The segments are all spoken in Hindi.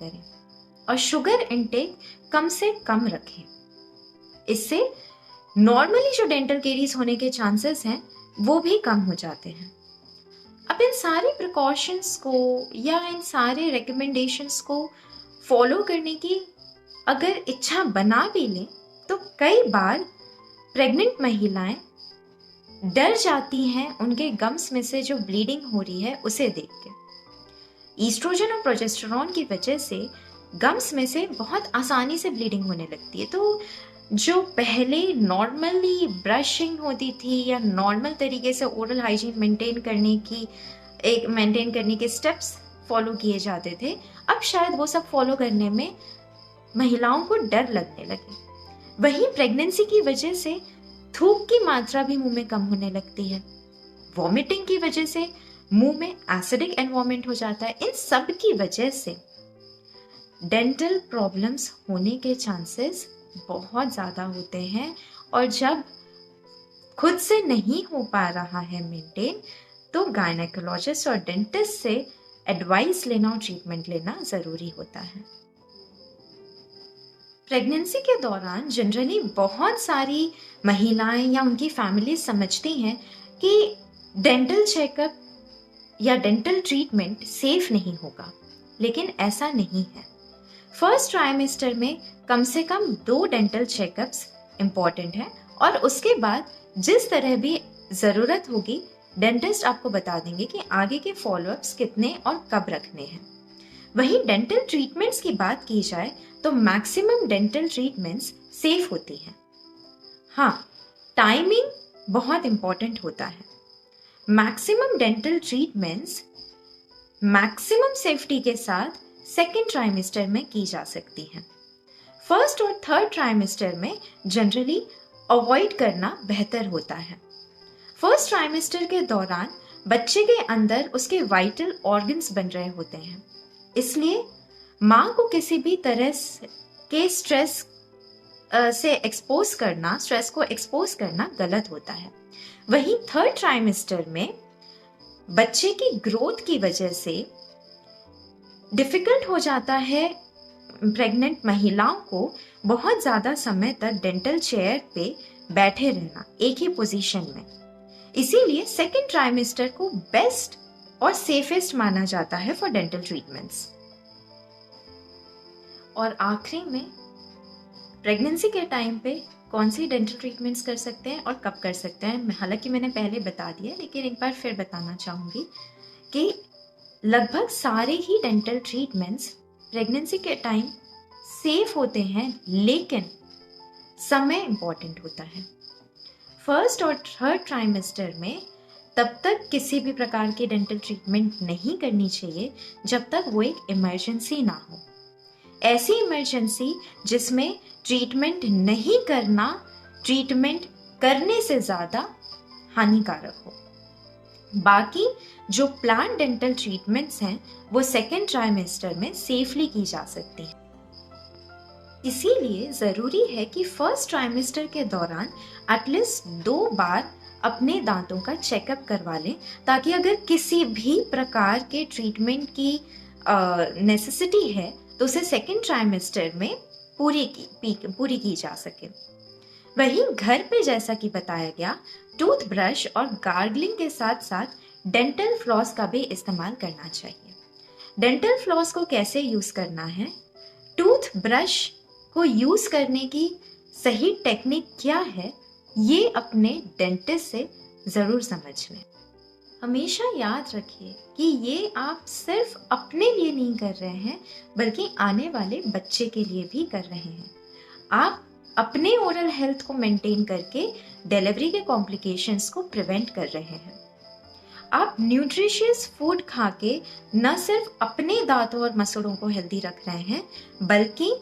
करें और शुगर इनटेक कम से कम रखें। इससे नॉर्मली जो डेंटल केरीज होने के चांसेस हैं वो भी कम हो जाते हैं। अब इन सारे प्रिकॉशंस को या इन सारे रिकमेंडेशंस को फॉलो करने की अगर इच्छा बना भी लें तो कई बार प्रेग्नेंट महिलाएं डर जाती हैं उनके गम्स में से जो ब्लीडिंग हो रही है उसे देख के। ईस्ट्रोजन और प्रोजेस्टेरॉन की वजह से गम्स में से बहुत आसानी से ब्लीडिंग होने लगती है। तो जो पहले नॉर्मली ब्रशिंग होती थी या नॉर्मल तरीके से ओरल हाइजीन मेंटेन करने के स्टेप्स फॉलो किए जाते थे, अब शायद वो सब फॉलो करने में महिलाओं को डर लगने लगे। वहीं प्रेगनेंसी की वजह से थूक की मात्रा भी मुंह में कम होने लगती है। वॉमिटिंग की वजह से मुंह में एसिडिक एनवायरमेंट हो जाता है। इन सब की वजह से डेंटल प्रॉब्लम्स होने के चांसेस बहुत ज्यादा होते हैं और जब खुद से नहीं हो पा रहा है मेंटेन तो गायनेकोलॉजिस्ट और डेंटिस्ट से एडवाइस लेना और ट्रीटमेंट लेना जरूरी होता है। प्रेगनेंसी के दौरान जनरली बहुत सारी महिलाएं या उनकी फैमिली समझती हैं कि डेंटल चेकअप या डेंटल ट्रीटमेंट सेफ नहीं होगा, लेकिन ऐसा नहीं है। फर्स्ट ट्राइमेस्टर में कम से कम 2 डेंटल चेकअप्स इंपॉर्टेंट है और उसके बाद जिस तरह भी जरूरत होगी डेंटिस्ट आपको बता देंगे कि आगे के फॉलोअप्स कितने और कब रखने हैं। वहीं डेंटल ट्रीटमेंट्स की बात की जाए तो मैक्सिमम डेंटल ट्रीटमेंट्स सेफ होती हैं। हाँ, टाइमिंग बहुत इंपॉर्टेंट होता है। Maximum dental treatments maximum safety के साथ सेकेंड ट्राइमेस्टर में की जा सकती हैं। फर्स्ट और थर्ड ट्राइमेस्टर में जनरली अवॉइड करना बेहतर होता है। फर्स्ट ट्राइमेस्टर के दौरान बच्चे के अंदर उसके वाइटल ऑर्गन्स बन रहे होते हैं, इसलिए माँ को किसी भी तरह के स्ट्रेस को एक्सपोज करना गलत होता है। वहीं थर्ड ट्राइमेस्टर में बच्चे की ग्रोथ की वजह से डिफिकल्ट हो जाता है प्रेग्नेंट महिलाओं को बहुत ज्यादा समय तक डेंटल चेयर पे बैठे रहना एक ही पोजीशन में। इसीलिए सेकेंड ट्राइमेस्टर को बेस्ट और सेफेस्ट माना जाता है फॉर डेंटल ट्रीटमेंट्स। और आखिरी में प्रेगनेंसी के टाइम पे कौन सी डेंटल ट्रीटमेंट्स कर सकते हैं और कब कर सकते हैं, हालांकि मैंने पहले बता दिया, लेकिन एक बार फिर बताना चाहूंगी कि लगभग सारे ही डेंटल ट्रीटमेंट्स प्रेगनेंसी के टाइम सेफ होते हैं, लेकिन समय इंपॉर्टेंट होता है। फर्स्ट और थर्ड ट्राइमेस्टर में तब तक किसी भी प्रकार की डेंटल ट्रीटमेंट नहीं करनी चाहिए जब तक वो एक इमरजेंसी ना हो। ऐसी इमरजेंसी जिसमें ट्रीटमेंट नहीं करना ट्रीटमेंट करने से ज्यादा हानिकारक हो। बाकी जो प्लान डेंटल ट्रीटमेंट्स हैं वो सेकेंड ट्राइमेस्टर में सेफली की जा सकती हैं। इसीलिए जरूरी है कि फर्स्ट ट्राइमेस्टर के दौरान एटलीस्ट 2 बार अपने दांतों का चेकअप करवा लें, ताकि अगर किसी भी प्रकार के ट्रीटमेंट की नेसेसिटी है तो उसे सेकेंड ट्राइमेस्टर में पूरी की जा सके। वहीं घर पे जैसा कि बताया गया, टूथब्रश और गार्गलिंग के साथ साथ डेंटल फ्लॉस का भी इस्तेमाल करना चाहिए। डेंटल फ्लॉस को कैसे यूज करना है, टूथब्रश को यूज करने की सही टेक्निक क्या है, ये अपने डेंटिस्ट से जरूर समझ लें। हमेशा याद रखिए कि ये आप सिर्फ अपने लिए नहीं कर रहे हैं, बल्कि आने वाले बच्चे के लिए भी कर रहे हैं। आप अपने ओरल हेल्थ को मेंटेन करके डिलीवरी के कॉम्प्लिकेशंस को प्रिवेंट कर रहे हैं। आप न्यूट्रिशियस फूड खा के न सिर्फ अपने दांतों और मसूड़ों को हेल्दी रख रहे हैं, बल्कि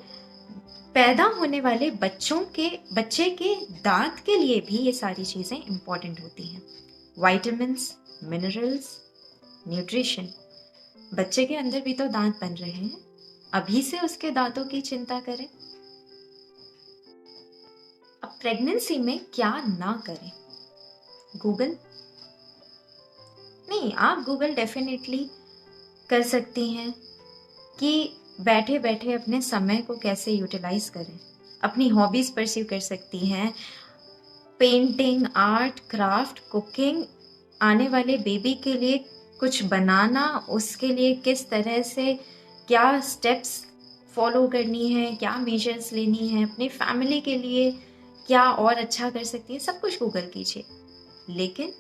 पैदा होने वाले बच्चे के दांत के लिए भी ये सारी चीजें इंपॉर्टेंट होती हैं। Vitamins, minerals, nutrition. बच्चे के अंदर भी तो दांत बन रहे हैं, अभी से उसके दांतों की चिंता करें। अब प्रेगनेंसी में क्या ना करें, गूगल नहीं, आप गूगल डेफिनेटली कर सकती हैं कि बैठे बैठे अपने समय को कैसे यूटिलाइज करें। अपनी हॉबीज परस्यू कर सकती हैं, पेंटिंग, आर्ट, क्राफ्ट, कुकिंग, आने वाले बेबी के लिए कुछ बनाना, उसके लिए किस तरह से क्या स्टेप्स फॉलो करनी है, क्या मेजर्स लेनी है, अपनी फैमिली के लिए क्या और अच्छा कर सकती है, सब कुछ गूगल कीजिए। लेकिन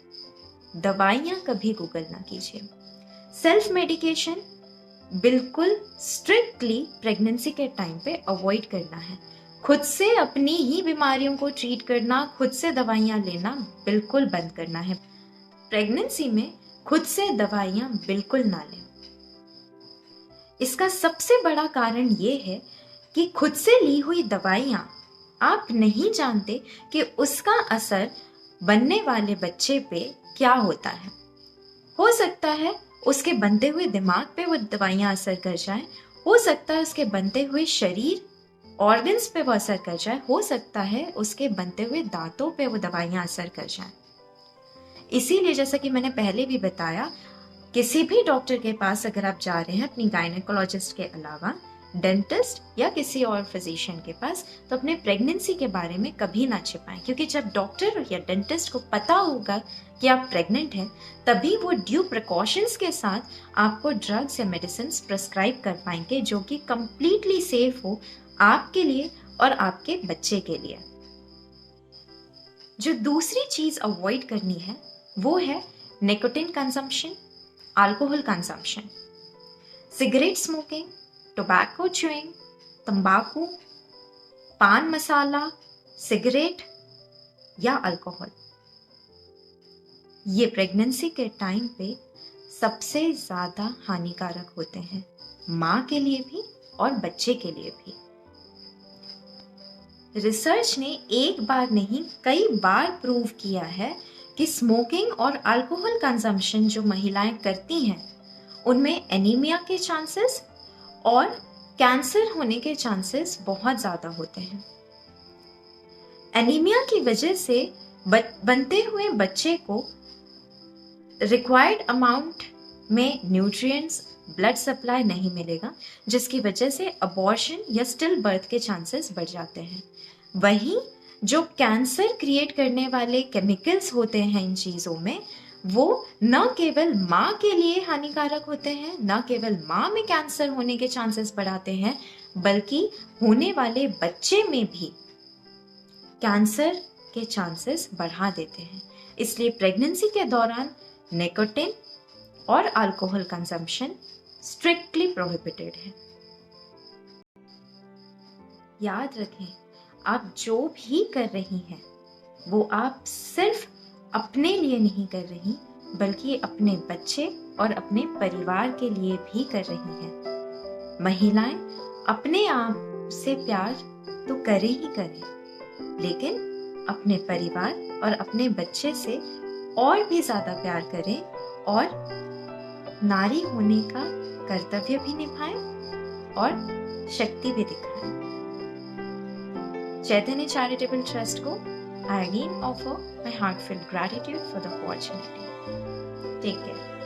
दवाइयाँ कभी गूगल ना कीजिए। सेल्फ मेडिकेशन बिल्कुल स्ट्रिक्टली प्रेगनेंसी के टाइम पे अवॉइड करना है। खुद से अपनी ही बीमारियों को ट्रीट करना, खुद से दवाइयाँ लेना बिल्कुल बंद करना है। प्रेगनेंसी में खुद से दवाइयाँ बिल्कुल ना लें। इसका सबसे बड़ा कारण ये है कि खुद से ली हुई दवाइयाँ आप नहीं जानते कि उसका असर बनने वाले बच्चे पे क्या होता है। हो सकता है उसके बनते हुए दिमाग पे वो दवाइयाँ असर कर जाए, हो सकता है उसके बनते हुए शरीर ऑर्गन्स पे वो असर कर जाए, हो सकता है उसके बनते हुए दांतों पे वो दवाइयाँ असर कर जाए। इसीलिए जैसा कि मैंने पहले भी बताया, किसी भी डॉक्टर के पास अगर आप जा रहे हैं अपनी गायनेकोलॉजिस्ट के अलावा, डेंटिस्ट या किसी और फिजिशियन के पास, तो अपने प्रेगनेंसी के बारे में कभी ना छिपाएं, क्योंकि जब डॉक्टर या डेंटिस्ट को पता होगा कि आप प्रेग्नेंट हैं, तभी वो ड्यू प्रिकॉशंस के साथ आपको ड्रग्स या मेडिसिन प्रेस्क्राइब कर पाएंगे जो कि कंप्लीटली सेफ हो आपके लिए और आपके बच्चे के लिए। जो दूसरी चीज अवॉइड करनी है वो है nicotine consumption, alcohol consumption, cigarette smoking, tobacco chewing, तंबाकू, पान मसाला, सिगरेट या अल्कोहल। ये प्रेगनेंसी के टाइम पे सबसे ज्यादा हानिकारक होते हैं, माँ के लिए भी और बच्चे के लिए भी। रिसर्च ने एक बार नहीं कई बार प्रूव किया है कि स्मोकिंग और अल्कोहल कंजम्पशन जो महिलाएं करती हैं उनमें एनीमिया के चांसेस और कैंसर होने के चांसेस बहुत ज्यादा होते हैं। एनीमिया की वजह से बनते हुए बच्चे को रिक्वायर्ड अमाउंट में न्यूट्रिएंट्स, ब्लड सप्लाई नहीं मिलेगा, जिसकी वजह से अबॉर्शन या स्टिल बर्थ के चांसेस बढ़ जाते हैं। वहीं जो कैंसर क्रिएट करने वाले केमिकल्स होते हैं इन चीजों में, वो न केवल माँ के लिए हानिकारक होते हैं, न केवल माँ में कैंसर होने के चांसेस बढ़ाते हैं, बल्कि होने वाले बच्चे में भी कैंसर के चांसेस बढ़ा देते हैं। इसलिए प्रेगनेंसी के दौरान निकोटिन और अल्कोहल कंजम्पशन स्ट्रिक्टली प्रोहिबिटेड है। याद रखें, आप जो भी कर रही हैं वो आप सिर्फ अपने लिए नहीं कर रही, बल्कि अपने बच्चे और अपने परिवार के लिए भी कर रही हैं। महिलाएं अपने आप से प्यार तो करें ही करें, लेकिन अपने परिवार और अपने बच्चे से और भी ज्यादा प्यार करें और नारी होने का कर्तव्य भी निभाएं और शक्ति भी दिखाएं। चैतन्य चैरिटेबल ट्रस्ट को I again offer my heartfelt gratitude for the opportunity. Take care.